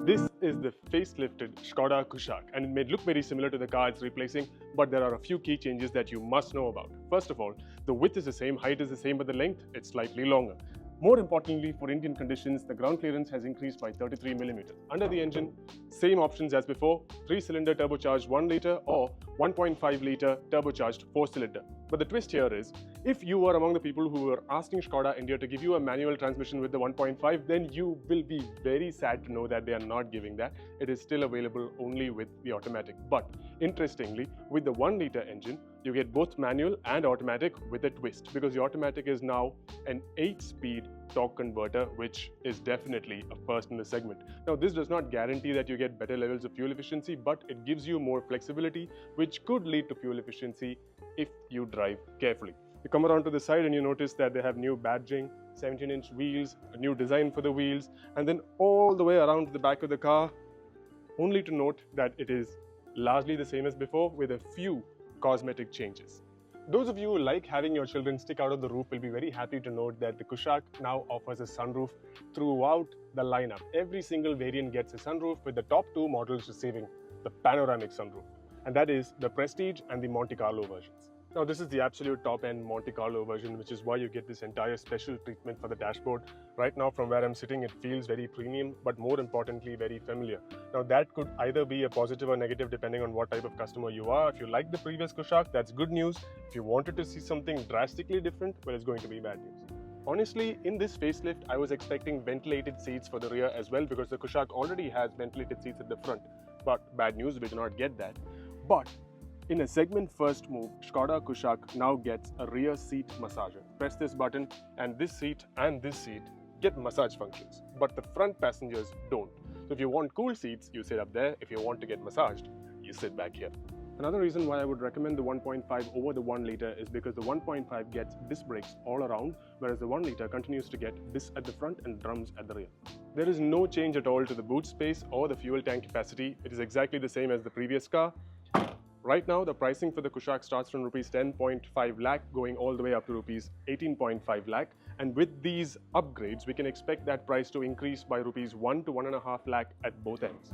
This is the facelifted Škoda Kushaq, and it may look very similar to the car it's replacing, but there are a few key changes that you must know about. First of all, the width is the same, height is the same, but the length it's slightly longer. More importantly, for Indian conditions, the ground clearance has increased by 33 millimeters. Under the engine, same options as before, 3-cylinder turbocharged 1 litre or 1.5 litre turbocharged 4-cylinder. But the twist here is, if you were among the people who were asking Škoda India to give you a manual transmission with the 1.5, then you will be very sad to know that they are not giving that. It is still available only with the automatic. But interestingly, with the 1 litre engine, you get both manual and automatic with a twist, because the automatic is now an 8-speed torque converter, which is definitely a first in the segment. Now, this does not guarantee that you get better levels of fuel efficiency, but it gives you more flexibility, which could lead to fuel efficiency if you drive carefully. You come around to the side and you notice that they have new badging, 17-inch wheels, a new design for the wheels, and then all the way around to the back of the car, only to note that it is largely the same as before with a few cosmetic changes. Those of you who like having your children stick out of the roof will be very happy to note that the Kushaq now offers a sunroof throughout the lineup. Every single variant gets a sunroof, with the top 2 models receiving the panoramic sunroof, and that is the Prestige and the Monte Carlo versions. Now, this is the absolute top-end Monte Carlo version, which is why you get this entire special treatment for the dashboard. Right now, from where I'm sitting, it feels very premium, but more importantly, very familiar. Now, that could either be a positive or negative depending on what type of customer you are. If you like the previous Kushaq, that's good news. If you wanted to see something drastically different, well, it's going to be bad news. Honestly, in this facelift, I was expecting ventilated seats for the rear as well, because the Kushaq already has ventilated seats at the front. But bad news, we do not get that. But in a segment first move, Škoda Kushaq now gets a rear seat massager. Press this button and this seat get massage functions, but the front passengers don't. So if you want cool seats, you sit up there. If you want to get massaged, you sit back here. Another reason why I would recommend the 1.5 over the 1 litre is because the 1.5 gets disc brakes all around, whereas the 1 litre continues to get discs at the front and drums at the rear. There is no change at all to the boot space or the fuel tank capacity. It is exactly the same as the previous car. Right now, the pricing for the Kushaq starts from rupees 10.5 lakh going all the way up to rupees 18.5 lakh. And with these upgrades, we can expect that price to increase by rupees 1 to 1.5 lakh at both ends.